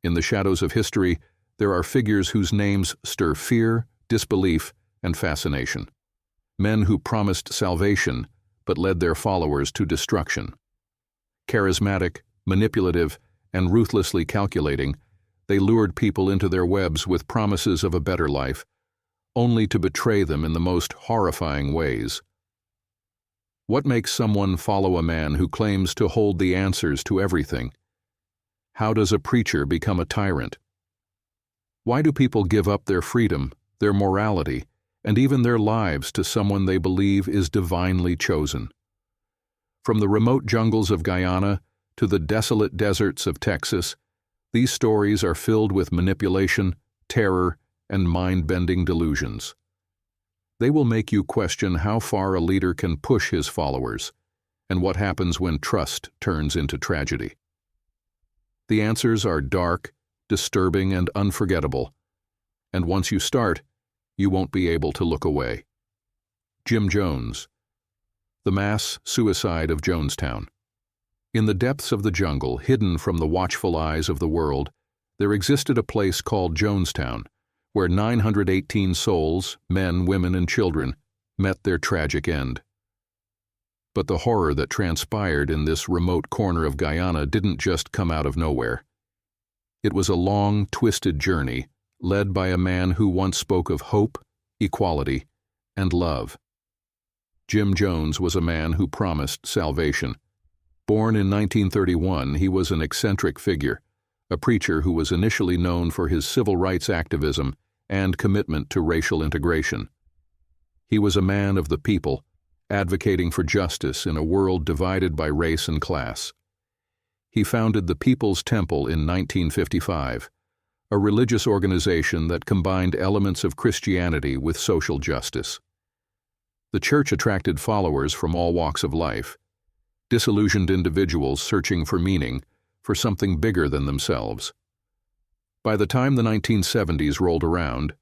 In the shadows of history, there are figures whose names stir fear, disbelief, and fascination. Men who promised salvation but led their followers to destruction. Charismatic, manipulative, and ruthlessly calculating, they lured people into their webs with promises of a better life, only to betray them in the most horrifying ways. What makes someone follow a man who claims to hold the answers to everything? How does a preacher become a tyrant? Why do people give up their freedom, their morality, and even their lives to someone they believe is divinely chosen? From the remote jungles of Guyana to the desolate deserts of Texas, these stories are filled with manipulation, terror, and mind-bending delusions. They will make you question how far a leader can push his followers, and what happens when trust turns into tragedy. The answers are dark, disturbing, and unforgettable, and once you start, you won't be able to look away. Jim Jones. The mass suicide of Jonestown. In the depths of the jungle, hidden from the watchful eyes of the world, there existed a place called Jonestown, where 918 souls, men, women, and children, met their tragic end. But the horror that transpired in this remote corner of Guyana didn't just come out of nowhere. It was a long, twisted journey led by a man who once spoke of hope, equality, and love. Jim Jones was a man who promised salvation. Born in 1931, he was an eccentric figure, a preacher who was initially known for his civil rights activism and commitment to racial integration. He was a man of the people, advocating for justice in a world divided by race and class. He founded the People's Temple in 1955, a religious organization that combined elements of Christianity with social justice. The church attracted followers from all walks of life, disillusioned individuals searching for meaning, for something bigger than themselves. By the time the 1970s rolled around,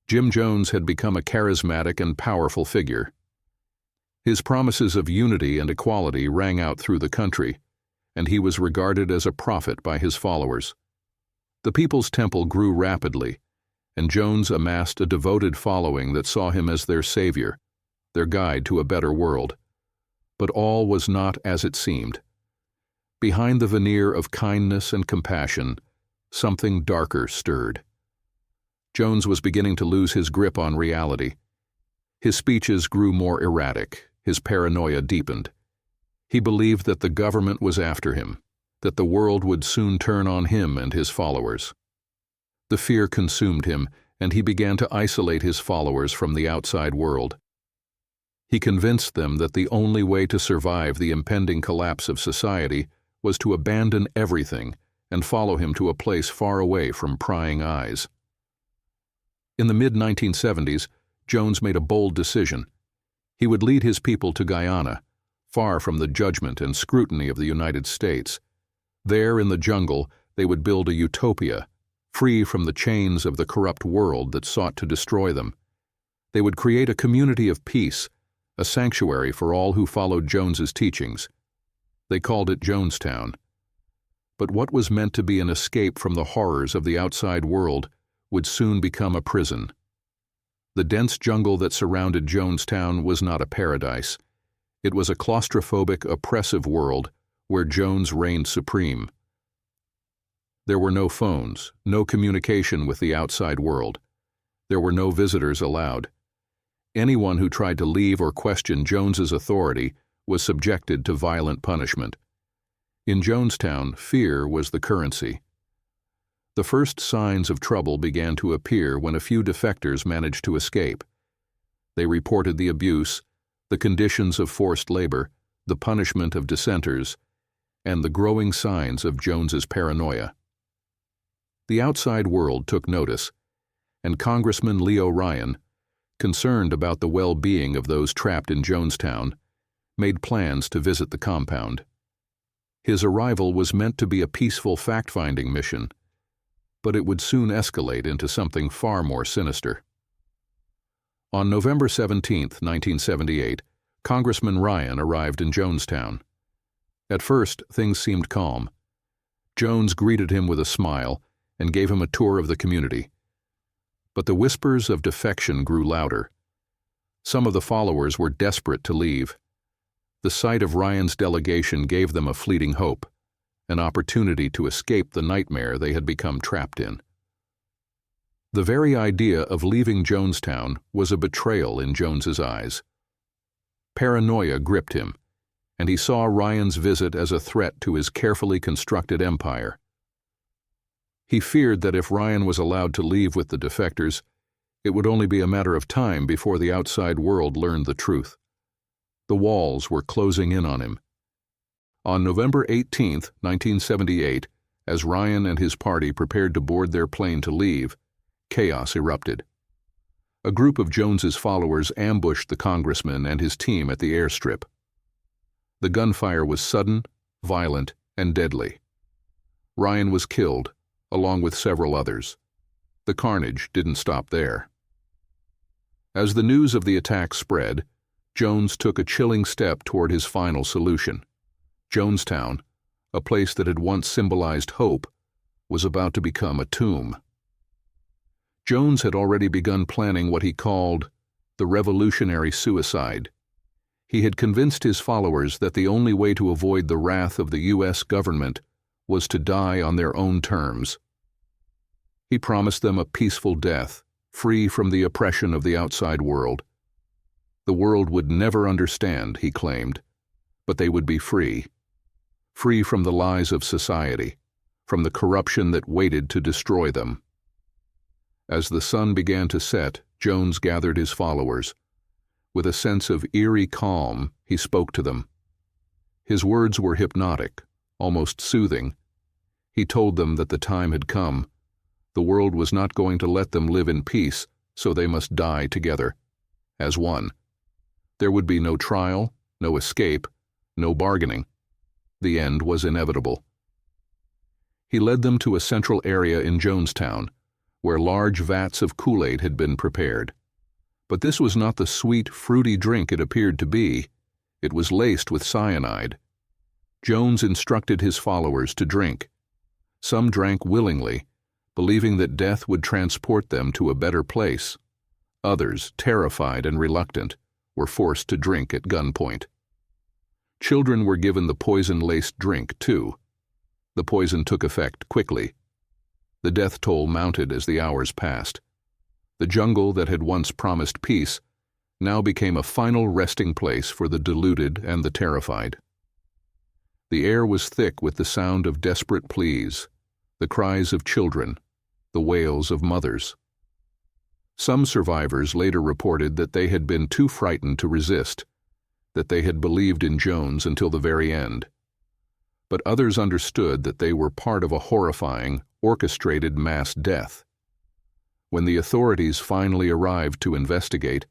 Jim Jones had become a charismatic and powerful figure. His promises of unity and equality rang out through the country, and he was regarded as a prophet by his followers. The People's Temple grew rapidly, and Jones amassed a devoted following that saw him as their savior, their guide to a better world. But all was not as it seemed. Behind the veneer of kindness and compassion, something darker stirred. Jones was beginning to lose his grip on reality. His speeches grew more erratic, his paranoia deepened. He believed that the government was after him, that the world would soon turn on him and his followers. The fear consumed him, and he began to isolate his followers from the outside world. He convinced them that the only way to survive the impending collapse of society was to abandon everything and follow him to a place far away from prying eyes. In the mid-1970s, Jones made a bold decision. He would lead his people to Guyana, far from the judgment and scrutiny of the United States. There in the jungle, they would build a utopia, free from the chains of the corrupt world that sought to destroy them. They would create a community of peace, a sanctuary for all who followed Jones's teachings. They called it Jonestown. But what was meant to be an escape from the horrors of the outside world would soon become a prison. The dense jungle that surrounded Jonestown was not a paradise. It was a claustrophobic, oppressive world where Jones reigned supreme. There were no phones, no communication with the outside world. There were no visitors allowed. Anyone who tried to leave or question Jones's authority was subjected to violent punishment. In Jonestown, fear was the currency. The first signs of trouble began to appear when a few defectors managed to escape. They reported the abuse, the conditions of forced labor, the punishment of dissenters, and the growing signs of Jones's paranoia. The outside world took notice, and Congressman Leo Ryan, concerned about the well-being of those trapped in Jonestown, made plans to visit the compound. His arrival was meant to be a peaceful fact-finding mission, but it would soon escalate into something far more sinister. On November 17, 1978, Congressman Ryan arrived in Jonestown. At first, things seemed calm. Jones greeted him with a smile, and gave him a tour of the community. But the whispers of defection grew louder. Some of the followers were desperate to leave. The sight of Ryan's delegation gave them a fleeting hope, an opportunity to escape the nightmare they had become trapped in. The very idea of leaving Jonestown was a betrayal in Jones's eyes. Paranoia gripped him, and he saw Ryan's visit as a threat to his carefully constructed empire. He feared that if Ryan was allowed to leave with the defectors, it would only be a matter of time before the outside world learned the truth. The walls were closing in on him. On November 18, 1978, as Ryan and his party prepared to board their plane to leave, chaos erupted. A group of Jones's followers ambushed the congressman and his team at the airstrip. The gunfire was sudden, violent, and deadly. Ryan was killed, along with several others. The carnage didn't stop there. As the news of the attack spread, Jones took a chilling step toward his final solution. Jonestown, a place that had once symbolized hope, was about to become a tomb. Jones had already begun planning what he called the revolutionary suicide. He had convinced his followers that the only way to avoid the wrath of the U.S. government was to die on their own terms. He promised them a peaceful death, free from the oppression of the outside world. The world would never understand, he claimed, but they would be free. Free from the lies of society, from the corruption that waited to destroy them. As the sun began to set, Jones gathered his followers. With a sense of eerie calm, he spoke to them. His words were hypnotic, almost soothing. He told them that the time had come. The world was not going to let them live in peace, so they must die together, as one. There would be no trial, no escape, no bargaining. The end was inevitable. He led them to a central area in Jonestown, where large vats of Kool-Aid had been prepared. But this was not the sweet, fruity drink it appeared to be. It was laced with cyanide. Jones instructed his followers to drink. Some drank willingly, believing that death would transport them to a better place. Others, terrified and reluctant, were forced to drink at gunpoint. Children were given the poison-laced drink, too. The poison took effect quickly. The death toll mounted as the hours passed. The jungle that had once promised peace now became a final resting place for the deluded and the terrified. The air was thick with the sound of desperate pleas, the cries of children, the wails of mothers. Some survivors later reported that they had been too frightened to resist, that they had believed in Jones until the very end. But others understood that they were part of a horrifying, orchestrated mass death. When the authorities finally arrived to investigate,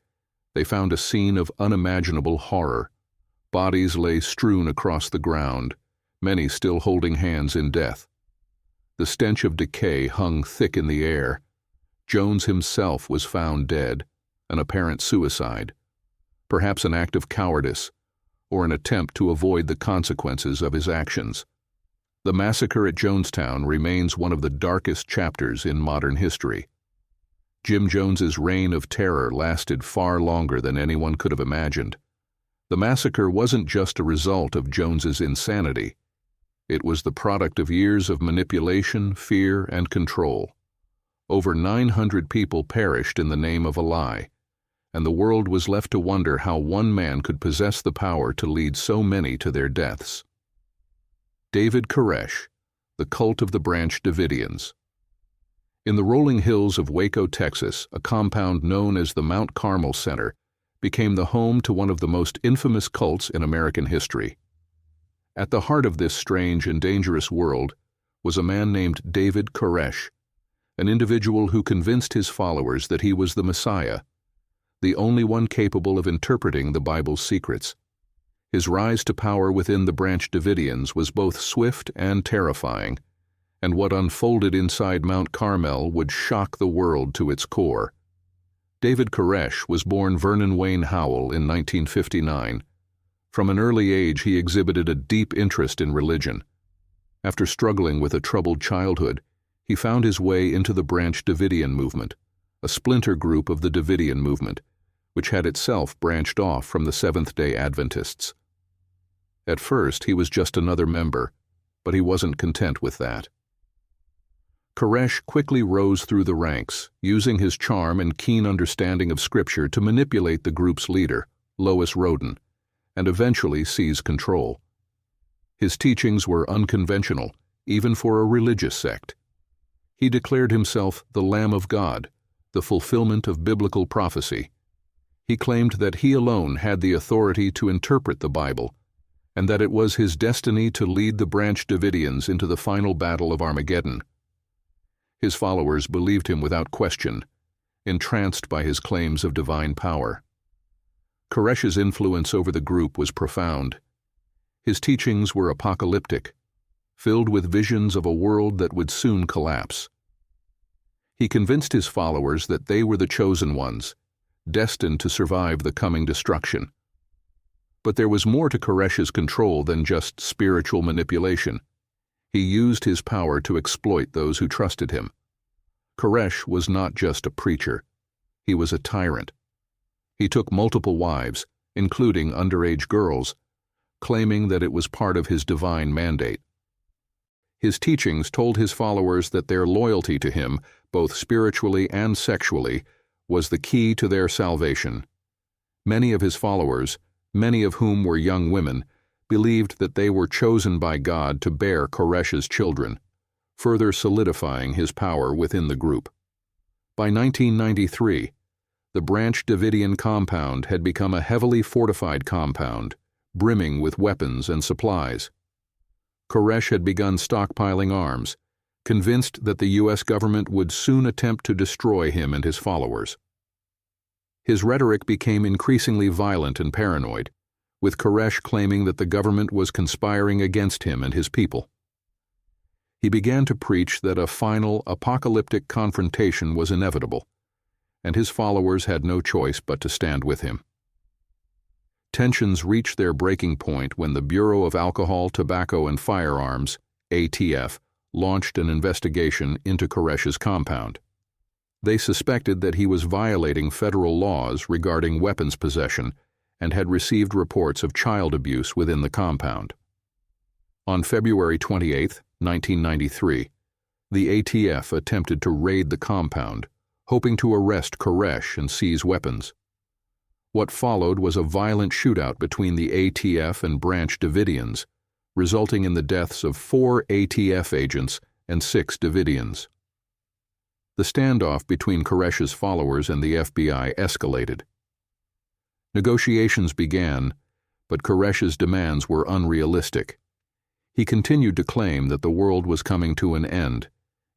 they found a scene of unimaginable horror. Bodies lay strewn across the ground, many still holding hands in death. The stench of decay hung thick in the air. Jones himself was found dead, an apparent suicide, perhaps an act of cowardice, or an attempt to avoid the consequences of his actions. The massacre at Jonestown remains one of the darkest chapters in modern history. Jim Jones's reign of terror lasted far longer than anyone could have imagined. The massacre wasn't just a result of Jones's insanity. It was the product of years of manipulation, fear, and control. Over 900 people perished in the name of a lie, and the world was left to wonder how one man could possess the power to lead so many to their deaths. David Koresh, the cult of the branch Davidians. In the rolling hills of Waco, Texas, a compound known as the Mount Carmel Center became the home to one of the most infamous cults in American history. At the heart of this strange and dangerous world was a man named David Koresh, an individual who convinced his followers that he was the Messiah, the only one capable of interpreting the Bible's secrets. His rise to power within the branch Davidians was both swift and terrifying, and what unfolded inside Mount Carmel would shock the world to its core. David Koresh was born Vernon Wayne Howell in 1959. From an early age, he exhibited a deep interest in religion. After struggling with a troubled childhood, He found his way into the branch Davidian movement, a splinter group of the Davidian movement, which had itself branched off from the Seventh-day Adventists. At first, he was just another member, but he wasn't content with that. Koresh quickly rose through the ranks, using his charm and keen understanding of Scripture to manipulate the group's leader, Lois Roden, and eventually seize control. His teachings were unconventional, even for a religious sect. He declared himself the Lamb of God, the fulfillment of biblical prophecy. He claimed that he alone had the authority to interpret the Bible, and that it was his destiny to lead the branch Davidians into the final battle of Armageddon. His followers believed him without question, entranced by his claims of divine power. Koresh's influence over the group was profound. His teachings were apocalyptic, filled with visions of a world that would soon collapse. He convinced his followers that they were the chosen ones, destined to survive the coming destruction. But there was more to Koresh's control than just spiritual manipulation. He used his power to exploit those who trusted him. Koresh was not just a preacher. He was a tyrant. He took multiple wives, including underage girls, claiming that it was part of his divine mandate. His teachings told his followers that their loyalty to him, both spiritually and sexually, was the key to their salvation. Many of his followers, many of whom were young women, believed that they were chosen by God to bear Koresh's children, further solidifying his power within the group. By 1993, the branch Davidian compound had become a heavily fortified compound, brimming with weapons and supplies. Koresh had begun stockpiling arms, convinced that the U.S. government would soon attempt to destroy him and his followers. His rhetoric became increasingly violent and paranoid, with Koresh claiming that the government was conspiring against him and his people. He began to preach that a final apocalyptic confrontation was inevitable, and his followers had no choice but to stand with him. Tensions reached their breaking point when the Bureau of Alcohol, Tobacco, and Firearms, ATF, launched an investigation into Koresh's compound. They suspected that he was violating federal laws regarding weapons possession and had received reports of child abuse within the compound. On February 28, 1993, the ATF attempted to raid the compound, hoping to arrest Koresh and seize weapons. What followed was a violent shootout between the ATF and branch Davidians, resulting in the deaths of 4 ATF agents and 6 Davidians. The standoff between Koresh's followers and the FBI escalated. Negotiations began, but Koresh's demands were unrealistic. He continued to claim that the world was coming to an end,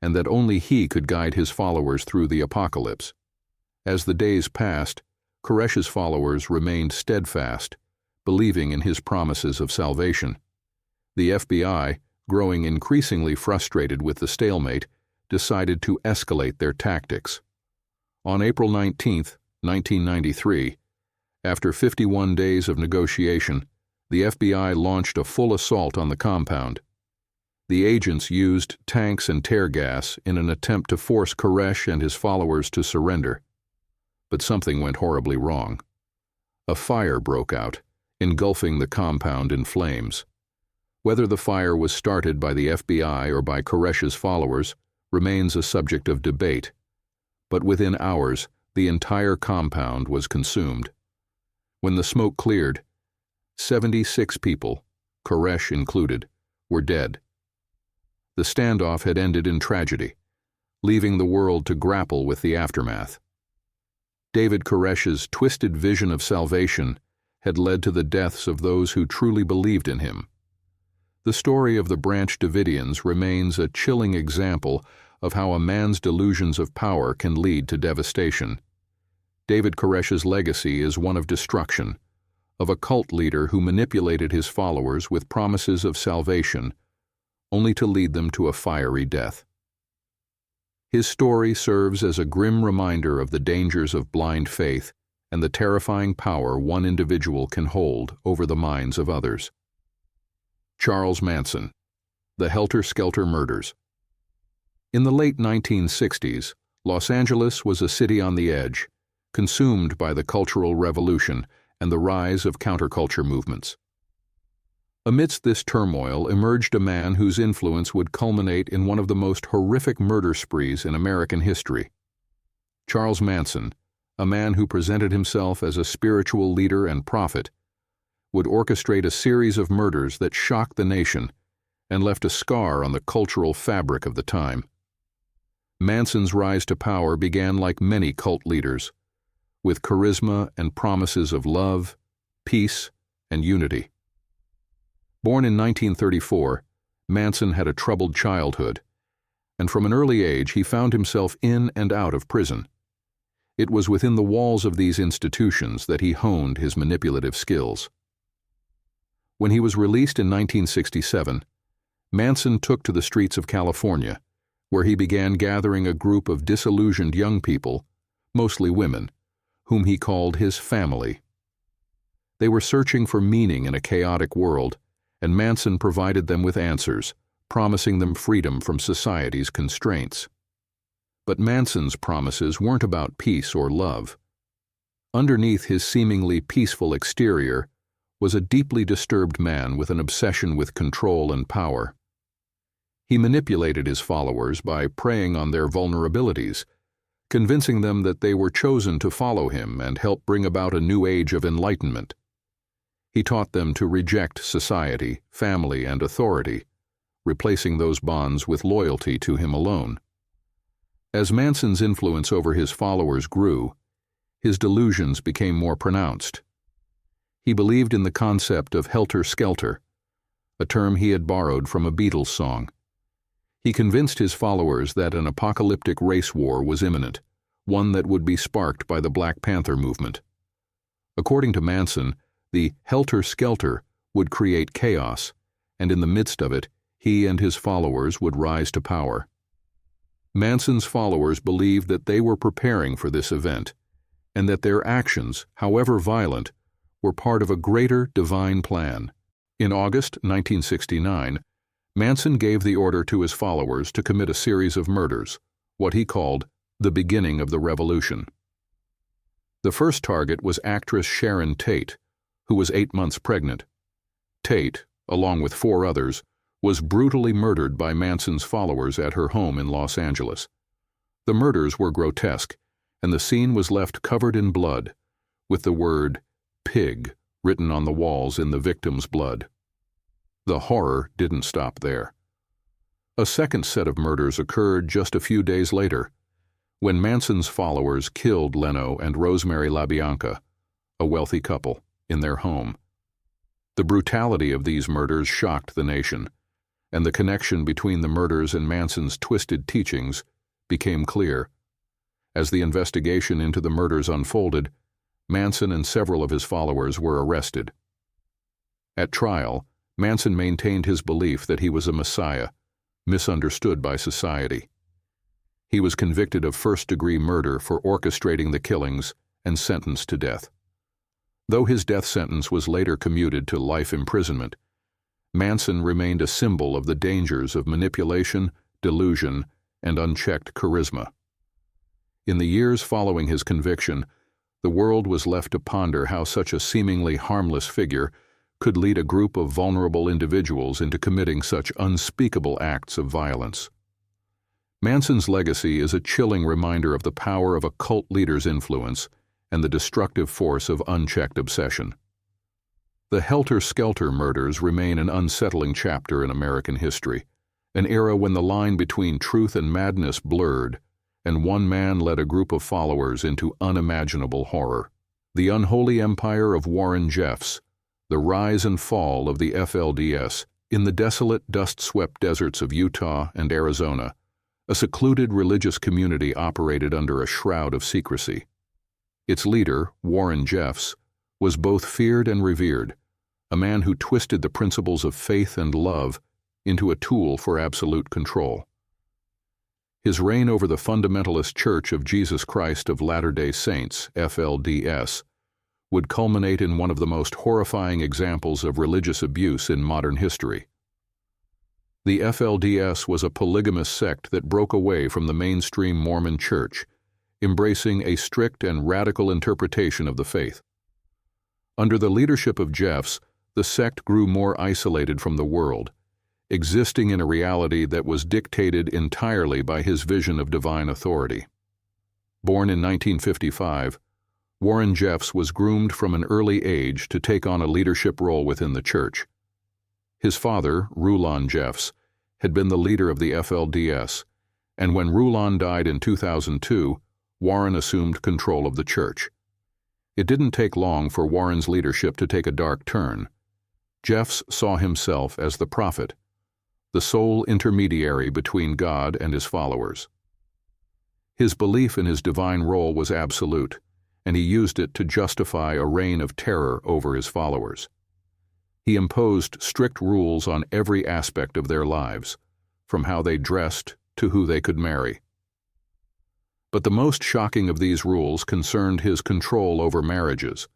and that only he could guide his followers through the apocalypse. As the days passed, Koresh's followers remained steadfast, believing in his promises of salvation. The FBI, growing increasingly frustrated with the stalemate, decided to escalate their tactics. On April 19, 1993, after 51 days of negotiation, the FBI launched a full assault on the compound. The agents used tanks and tear gas in an attempt to force Koresh and his followers to surrender. But something went horribly wrong. A fire broke out, engulfing the compound in flames. Whether the fire was started by the FBI or by Koresh's followers remains a subject of debate, but within hours, the entire compound was consumed. When the smoke cleared, 76 people, Koresh included, were dead. The standoff had ended in tragedy, leaving the world to grapple with the aftermath. David Koresh's twisted vision of salvation had led to the deaths of those who truly believed in him. The story of the branch Davidians remains a chilling example of how a man's delusions of power can lead to devastation. David Koresh's legacy is one of destruction, of a cult leader who manipulated his followers with promises of salvation, only to lead them to a fiery death. His story serves as a grim reminder of the dangers of blind faith and the terrifying power one individual can hold over the minds of others. Charles Manson, the Helter Skelter murders. In the late 1960s, Los Angeles was a city on the edge, consumed by the Cultural Revolution and the rise of counterculture movements. Amidst this turmoil emerged a man whose influence would culminate in one of the most horrific murder sprees in American history. Charles Manson, a man who presented himself as a spiritual leader and prophet, would orchestrate a series of murders that shocked the nation and left a scar on the cultural fabric of the time. Manson's rise to power began like many cult leaders, with charisma and promises of love, peace, and unity. Born in 1934, Manson had a troubled childhood, and from an early age he found himself in and out of prison. It was within the walls of these institutions that he honed his manipulative skills. When he was released in 1967, Manson took to the streets of California, where he began gathering a group of disillusioned young people, mostly women, whom he called his family. They were searching for meaning in a chaotic world, and Manson provided them with answers, promising them freedom from society's constraints. But Manson's promises weren't about peace or love. Underneath his seemingly peaceful exterior was a deeply disturbed man with an obsession with control and power. He manipulated his followers by preying on their vulnerabilities, convincing them that they were chosen to follow him and help bring about a new age of enlightenment. He taught them to reject society, family, and authority, replacing those bonds with loyalty to him alone. As Manson's influence over his followers grew, his delusions became more pronounced. He believed in the concept of Helter, Skelter, a term he had borrowed from a Beatles song. He convinced his followers that an apocalyptic race war was imminent, one that would be sparked by the Black Panther movement. According to Manson, the Helter Skelter would create chaos, and in the midst of it, he and his followers would rise to power. Manson's followers believed that they were preparing for this event, and that their actions, however violent, were part of a greater divine plan. In August 1969, Manson gave the order to his followers to commit a series of murders, what he called the beginning of the revolution. The first target was actress Sharon Tate, who was 8 months pregnant. Tate, along with 4 others, was brutally murdered by Manson's followers at her home in Los Angeles. The murders were grotesque, and the scene was left covered in blood, with the word "pig" written on the walls in the victim's blood. The horror didn't stop there. A second set of murders occurred just a few days later, when Manson's followers killed Leno and Rosemary LaBianca, a wealthy couple, in their home. The brutality of these murders shocked the nation, and the connection between the murders and Manson's twisted teachings became clear. As the investigation into the murders unfolded, Manson and several of his followers were arrested. At trial, Manson maintained his belief that he was a messiah, misunderstood by society. He was convicted of first-degree murder for orchestrating the killings and sentenced to death. Though his death sentence was later commuted to life imprisonment, Manson remained a symbol of the dangers of manipulation, delusion, and unchecked charisma. In the years following his conviction, the world was left to ponder how such a seemingly harmless figure could lead a group of vulnerable individuals into committing such unspeakable acts of violence. Manson's legacy is a chilling reminder of the power of a cult leader's influence and the destructive force of unchecked obsession. The Helter Skelter murders remain an unsettling chapter in American history, an era when the line between truth and madness blurred, and one man led a group of followers into unimaginable horror. The unholy empire of Warren Jeffs, the rise and fall of the FLDS in the desolate, dust-swept deserts of Utah and Arizona, a secluded religious community operated under a shroud of secrecy. Its leader, Warren Jeffs, was both feared and revered, a man who twisted the principles of faith and love into a tool for absolute control. His reign over the Fundamentalist Church of Jesus Christ of Latter-day Saints, FLDS, would culminate in one of the most horrifying examples of religious abuse in modern history. The FLDS was a polygamous sect that broke away from the mainstream Mormon Church, embracing a strict and radical interpretation of the faith. Under the leadership of Jeffs, the sect grew more isolated from the world, existing in a reality that was dictated entirely by his vision of divine authority. Born in 1955, Warren Jeffs was groomed from an early age to take on a leadership role within the church. His father, Rulon Jeffs, had been the leader of the FLDS, and when Rulon died in 2002, Warren assumed control of the church. It didn't take long for Warren's leadership to take a dark turn. Jeffs saw himself as the prophet, the sole intermediary between God and his followers. His belief in his divine role was absolute, and he used it to justify a reign of terror over his followers. He imposed strict rules on every aspect of their lives, from how they dressed to who they could marry. But the most shocking of these rules concerned his control over marriages.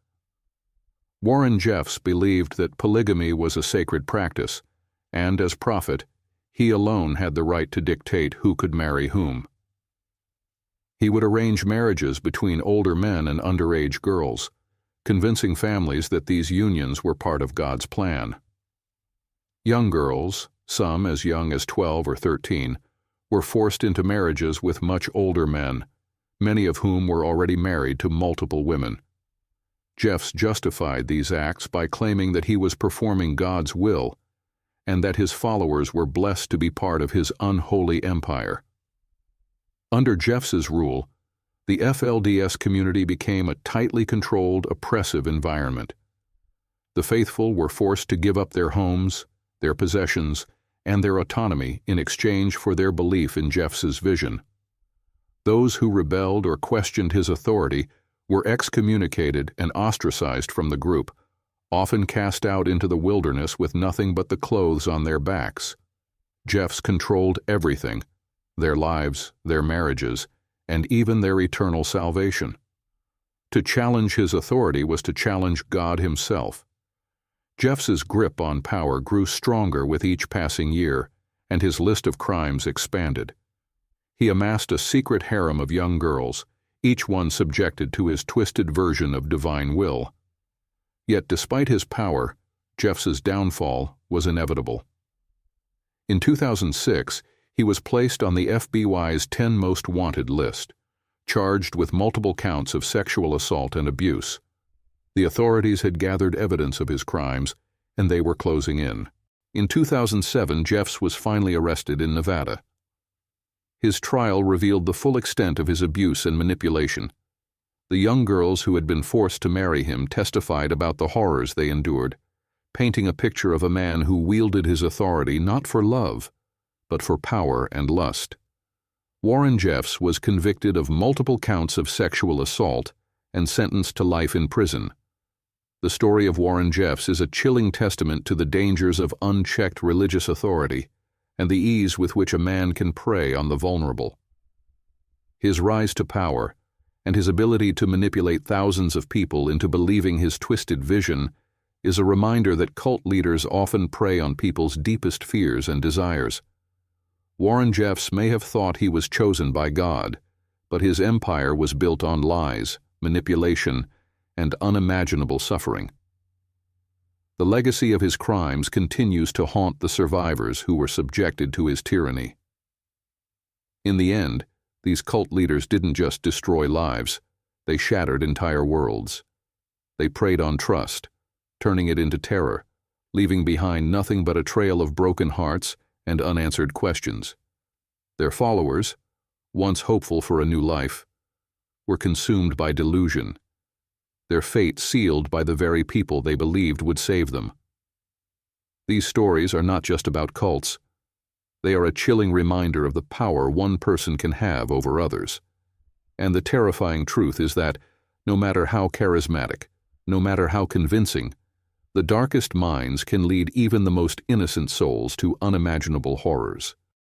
Warren Jeffs believed that polygamy was a sacred practice, and as prophet, he alone had the right to dictate who could marry whom. He would arrange marriages between older men and underage girls, convincing families that these unions were part of God's plan. Young girls, some as young as 12 or 13, were forced into marriages with much older men, many of whom were already married to multiple women. Jeffs justified these acts by claiming that he was performing God's will and that his followers were blessed to be part of his unholy empire. Under Jeffs's rule, the FLDS community became a tightly controlled, oppressive environment. The faithful were forced to give up their homes, their possessions, and their autonomy in exchange for their belief in Jeffs's vision. Those who rebelled or questioned his authority were excommunicated and ostracized from the group, often cast out into the wilderness with nothing but the clothes on their backs. Jeffs controlled everything: their lives, their marriages, and even their eternal salvation. To challenge his authority was to challenge God himself. Jeffs's grip on power grew stronger with each passing year, and his list of crimes expanded. He amassed a secret harem of young girls, each one subjected to his twisted version of divine will. Yet despite his power, Jeffs's downfall was inevitable. In 2006, he was placed on the FBI's 10 Most Wanted list, charged with multiple counts of sexual assault and abuse. The authorities had gathered evidence of his crimes, and they were closing in. In 2007, Jeffs was finally arrested in Nevada. His trial revealed the full extent of his abuse and manipulation. The young girls who had been forced to marry him testified about the horrors they endured, painting a picture of a man who wielded his authority not for love, but for power and lust. Warren Jeffs was convicted of multiple counts of sexual assault and sentenced to life in prison. The story of Warren Jeffs is a chilling testament to the dangers of unchecked religious authority and the ease with which a man can prey on the vulnerable. His rise to power and his ability to manipulate thousands of people into believing his twisted vision is a reminder that cult leaders often prey on people's deepest fears and desires. Warren Jeffs may have thought he was chosen by God, but his empire was built on lies, manipulation, and unimaginable suffering. The legacy of his crimes continues to haunt the survivors who were subjected to his tyranny. In the end, these cult leaders didn't just destroy lives, they shattered entire worlds. They preyed on trust, turning it into terror, leaving behind nothing but a trail of broken hearts and unanswered questions. Their followers, once hopeful for a new life, were consumed by delusion, their fate sealed by the very people they believed would save them. These stories are not just about cults. They are a chilling reminder of the power one person can have over others. And the terrifying truth is that, no matter how charismatic, no matter how convincing, the darkest minds can lead even the most innocent souls to unimaginable horrors.